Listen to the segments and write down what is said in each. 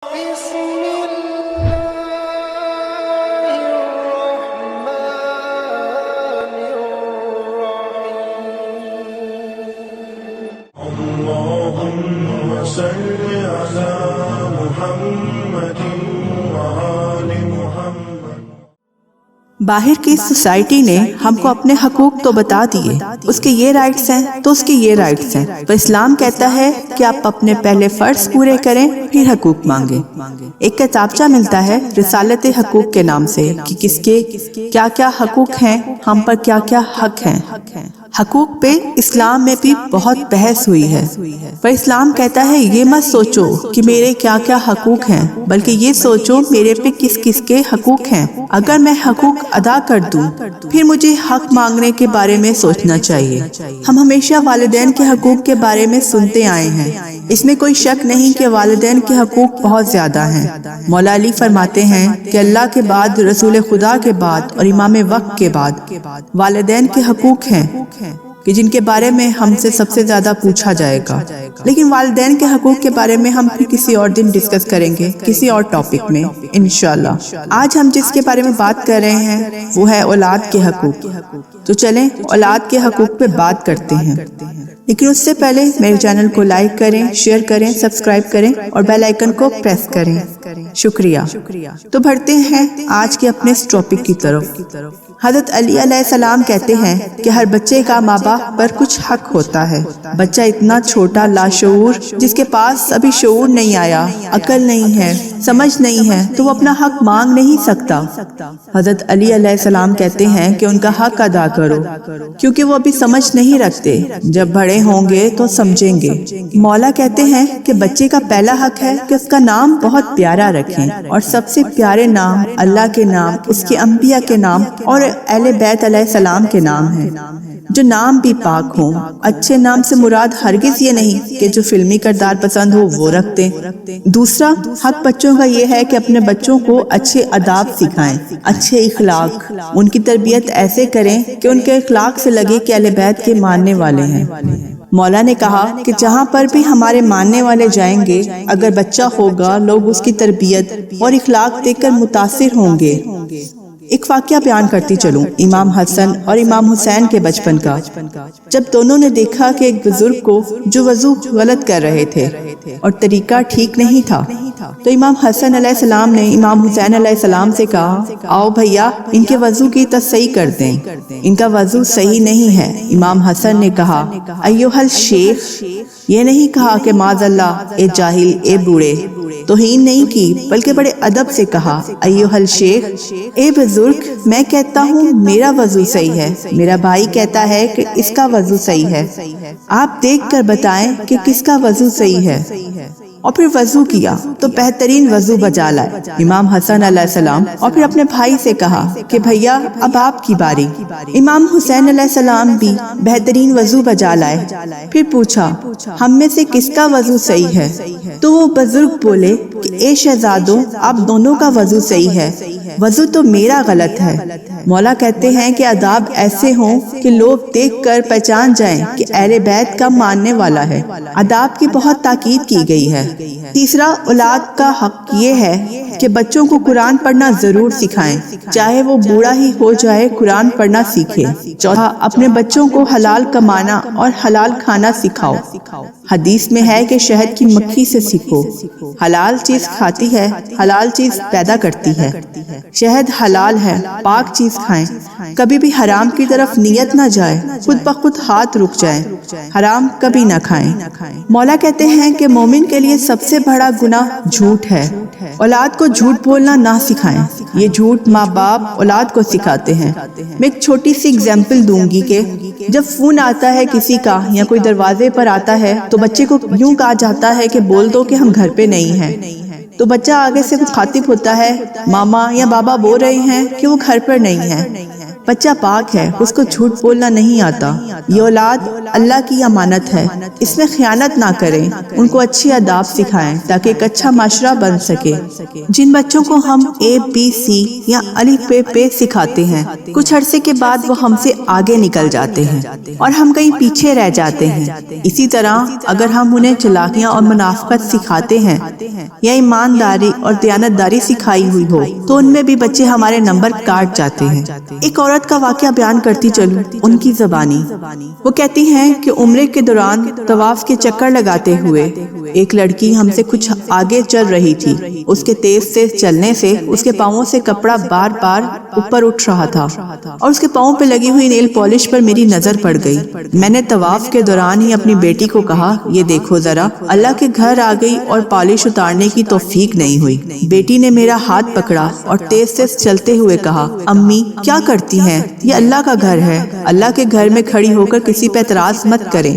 بسم الله الرحمن الرحيم اللهم صل على محمد وآل محمد۔ باہر کی سوسائٹی نے ہم کو اپنے حقوق تو بتا دیے، اس کے یہ رائٹس ہیں تو اس کے یہ رائٹس ہیں، تو اسلام کہتا ہے کہ آپ اپنے پہلے فرض پورے کریں پھر حقوق مانگیں۔ ایک کتابچہ ملتا ہے رسالت حقوق کے نام سے کہ کس کے کیا کیا حقوق ہیں، ہم پر کیا کیا حق ہیں۔ حقوق پہ اسلام میں بھی بہت بحث ہوئی ہے، پر اسلام کہتا ہے یہ مت سوچو کہ میرے کیا کیا حقوق ہیں، بلکہ یہ سوچو میرے پہ کس کس کے حقوق ہیں۔ اگر میں حقوق ادا کر دوں پھر مجھے حق مانگنے کے بارے میں سوچنا چاہیے۔ ہم ہمیشہ والدین کے حقوق کے بارے میں سنتے آئے ہیں، اس میں کوئی شک نہیں کہ والدین کے حقوق بہت زیادہ ہیں۔ مولا علی فرماتے ہیں کہ اللہ کے بعد، رسول خدا کے بعد اور امام وقت کے بعد والدین کے حقوق ہیں کہ جن کے بارے میں ہم سے سب سے زیادہ پوچھا جائے گا، لیکن والدین کے حقوق کے بارے میں ہم پھر کسی اور دن ڈسکس کریں گے، کسی اور ٹاپک میں انشاءاللہ۔ آج ہم جس کے بارے میں بات کر رہے ہیں وہ ہے اولاد کے حقوق۔ تو چلیں اولاد کے حقوق پہ بات کرتے ہیں، لیکن اس سے پہلے میرے چینل کو لائک کریں، شیئر کریں، سبسکرائب کریں اور بیل آئیکن کو پریس کریں۔ شکریہ۔ تو بڑھتے ہیں آج کے اپنے اس ٹاپک کی طرف۔ حضرت علی علیہ السلام کہتے ہیں کہ ہر بچے کا ماں باپ پر کچھ حق ہوتا ہے۔ بچہ اتنا چھوٹا لاشعور جس کے پاس ابھی شعور نہیں آیا، عقل نہیں ہے، سمجھ نہیں ہے، تو وہ اپنا حق مانگ نہیں سکتا۔ حضرت علی علیہ السلام کہتے ہیں کہ ان کا حق ادا کرو، کیونکہ وہ ابھی سمجھ نہیں رکھتے، جب بڑے ہوں گے تو سمجھیں گے۔ مولا کہتے ہیں کہ بچے کا پہلا حق ہے کہ اس کا نام بہت پیارا رکھیں، اور سب سے پیارے نام اللہ کے نام، اس کے انبیاء کے نام اور اہل بیت علیہ السلام کے نام ہیں، جو نام بھی پاک ہوں۔ اچھے نام سے مراد ہرگز یہ نہیں کہ جو فلمی کردار پسند ہو وہ رکھتے۔ دوسرا حق بچوں کا یہ ہے کہ اپنے بچوں کو اچھے آداب سکھائیں، اچھے اخلاق، ان کی تربیت ایسے کریں کہ ان کے اخلاق سے لگے کہ اہل بیت کے ماننے والے ہیں۔ مولا نے کہا کہ جہاں پر بھی ہمارے ماننے والے جائیں گے، اگر بچہ ہوگا لوگ اس کی تربیت اور اخلاق دیکھ کر متاثر ہوں گے۔ ایک واقعہ بیان کرتی چلوں امام حسن اور امام حسین کے بچپن کا۔ جب دونوں نے دیکھا کہ ایک بزرگ کو جو وضو غلط کر رہے تھے اور طریقہ ٹھیک نہیں تھا، تو امام حسن علیہ السلام نے امام حسین علیہ السلام سے کہا آؤ بھیا ان کے وضو کی تصحیح کر دیں، ان کا وضو صحیح نہیں ہے۔ امام حسن نے کہا ایھا الشیخ، یہ نہیں کہا کہ معاذ اللہ اے جاہل، اے بوڑھے، توہین نہیں کی، بلکہ بڑے ادب سے کہا ایھا الشیخ، اے بزرگ، میں کہتا ہوں میرا وضو صحیح ہے، میرا بھائی کہتا ہے کہ اس کا وضو صحیح ہے، آپ دیکھ کر بتائیں کہ کس کا وضو صحیح ہے۔ اور پھر وضو کیا تو بہترین وضو بجا لائے امام حسن علیہ السلام، اور پھر اپنے بھائی سے کہا کہ بھیا اب آپ کی باری۔ امام حسین علیہ السلام بھی بہترین وضو بجا لائے۔ پھر پوچھا ہم میں سے کس کا وضو صحیح ہے؟ تو وہ بزرگ بولے کہ اے شہزادوں، آپ دونوں کا وضو صحیح ہے، وضو تو میرا غلط ہے۔ مولا کہتے ہیں کہ آداب ایسے ہوں کہ لوگ دیکھ کر پہچان جائیں کہ اہل بیت کا ماننے والا ہے۔ آداب کی بہت تاکید کی گئی ہے۔ تیسرا اولاد کا حق یہ ہے کہ بچوں کو قرآن پڑھنا ضرور سکھائیں، چاہے وہ بوڑھا ہی ہو جائے قرآن پڑھنا سیکھے۔ چوتھا اپنے بچوں کو حلال کمانا اور حلال کھانا سکھاؤ۔ حدیث میں ہے کہ شہد کی مکھی سے سیکھو، حلال چیز کھاتی ہے، حلال چیز پیدا کرتی ہے۔ شہد حلال ہے، پاک چیز کھائیں، کبھی بھی حرام کی طرف نیت نہ جائے، خود بخود ہاتھ رک جائے، حرام کبھی نہ کھائیں۔ مولا کہتے ہیں کہ مومن کے لیے سب سے بڑا گناہ جھوٹ ہے۔ اولاد کو جھوٹ بولنا نہ سکھائیں، یہ جھوٹ ماں باپ اولاد کو سکھاتے ہیں۔ میں ایک چھوٹی سی اگزامپل دوں گی کہ جب فون آتا ہے کسی کا یا کوئی دروازے پر آتا ہے تو بچے کو یوں کہا جاتا ہے کہ بول دو کہ ہم گھر پہ نہیں ہیں، تو بچہ آگے سے مخاطب ہوتا ہے ماما یا بابا بول رہے ہیں کہ وہ گھر پر نہیں ہے، بچہ پاک ہے، اس کو جھوٹ بولنا نہیں آتا، یہ اولاد اللہ کی امانت ہے، اس میں خیانت نہ کریں، ان کو اچھی آداب سکھائیں تاکہ ایک اچھا معاشرہ بن سکے۔ جن بچوں کو ہم ABC یا الف بے پے سکھاتے ہیں، کچھ عرصے کے بعد وہ ہم سے آگے نکل جاتے ہیں اور ہم کہیں پیچھے رہ جاتے ہیں۔ اسی طرح اگر ہم انہیں چلاکیاں اور منافقت سکھاتے ہیں یا ایمانداری اور دیانتداری سکھائی ہوئی ہو تو ان میں بھی بچے ہمارے نمبر کاٹ جاتے ہیں۔ ایک عورت کا واقعہ بیان کرتی چلوں ان کی زبانی۔ وہ کہتی ہیں کہ عمرے کے دوران طواف کے چکر لگاتے ہوئے ایک لڑکی ہم سے کچھ آگے چل رہی تھی۔ اس کے تیز سے چلنے سے اس کے پاؤں سے کپڑا بار بار اوپر اٹھ رہا تھا اور اس کے پاؤں پہ لگی ہوئی نیل پالش پر میری نظر پڑ گئی۔ میں نے طواف کے دوران ہی اپنی بیٹی کو کہا، یہ دیکھو ذرا، اللہ کے گھر آ گئی اور پالش اتارنے کی توفیق نہیں ہوئی۔ بیٹی نے میرا ہاتھ پکڑا اور تیز سے چلتے ہوئے کہا، امی کیا کرتی ہیں، یہ اللہ کا گھر ہے، اللہ کے گھر میں کھڑی ہو کر کسی پہ اعتراض مت کریں۔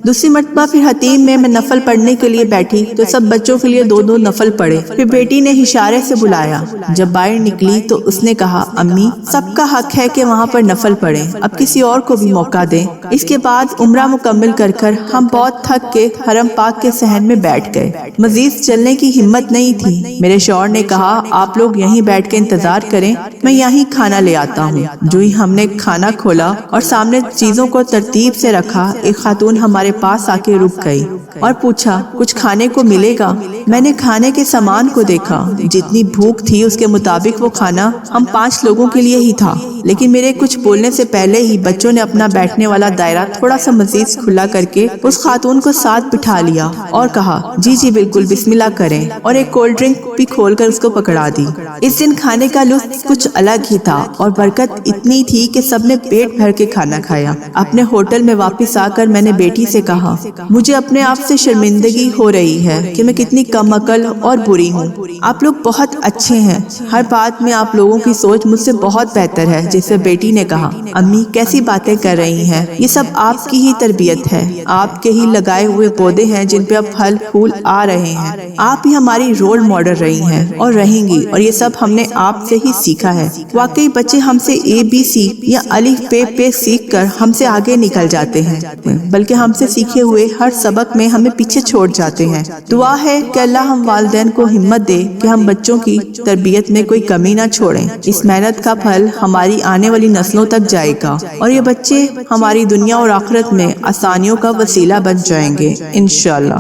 دوسری مرتبہ پھر حتیم میں نفل پڑھنے کے لیے بیٹھی تو سب بچوں کے لیے 2 نفل پڑھے۔ پھر بیٹی نے اشارے سے بلایا، جب باہر نکلی تو اس نے کہا، امی سب کا حق ہے کہ وہاں پر نفل پڑھیں، اب کسی اور کو بھی موقع دیں۔ اس کے بعد عمرہ مکمل کر ہم بہت تھک کے حرم پاک کے صحن میں بیٹھ گئے۔ مزید چلنے کی ہمت نہیں تھی۔ میرے شوہر نے کہا، آپ لوگ یہیں بیٹھ کے انتظار کریں، میں یہیں کھانا لے آتا ہوں۔ جو ہی ہم نے کھانا کھولا اور سامنے چیزوں کو ترتیب سے رکھا، ایک خاتون ہمارے پاس آ کے رک گئی اور پوچھا، کچھ کھانے کو ملے گا؟ میں نے کھانے کے سامان کو دیکھا، جتنی بھوک تھی اس کے مطابق وہ کھانا ہم 5 لوگوں کے لیے ہی تھا، لیکن میرے کچھ بولنے سے پہلے ہی بچوں نے اپنا بیٹھنے والا دائرہ تھوڑا سا مزید کھلا کر کے اس خاتون کو ساتھ بٹھا لیا اور کہا، جی بالکل، بسم اللہ کریں، اور ایک کولڈ ڈرنک بھی کھول کر اس کو پکڑا دی۔ اس دن کھانے کا لطف کچھ الگ ہی تھا اور برکت اتنی تھی کہ سب نے پیٹ بھر کے کھانا کھایا۔ اپنے ہوٹل میں واپس آ کر میں نے بیٹی سے کہا، مجھے اپنے آپ سے شرمندگی ہو رہی ہے کہ میں کتنی کم عقل اور بری ہوں۔ آپ لوگ بہت اچھے ہیں، ہر بات میں آپ لوگوں کی سوچ مجھ سے بہت بہتر ہے۔ جس سے بیٹی نے کہا، امی کیسی باتیں کر رہی ہیں، یہ سب آپ کی ہی تربیت ہے، آپ کے ہی لگائے ہوئے پودے ہیں جن پہ اب پھل پھول آ رہے ہیں، آپ ہی ہماری رول ماڈل رہی ہیں اور رہیں گی، اور یہ سب ہم نے آپ سے ہی سیکھا ہے۔ واقعی بچے ہم سے ABC یا الف بے پے سیکھ کر ہم سے آگے نکل جاتے ہیں، بلکہ ہم سے سیکھے ہوئے ہر سبق میں ہمیں پیچھے چھوڑ جاتے ہیں۔ دعا ہے کہ اللہ ہم والدین کو ہمت دے کہ ہم بچوں کی تربیت میں کوئی کمی نہ چھوڑیں۔ اس محنت کا پھل ہماری آنے والی نسلوں تک جائے گا اور یہ بچے ہماری دنیا اور آخرت میں آسانیوں کا وسیلہ بن جائیں گے انشاءاللہ۔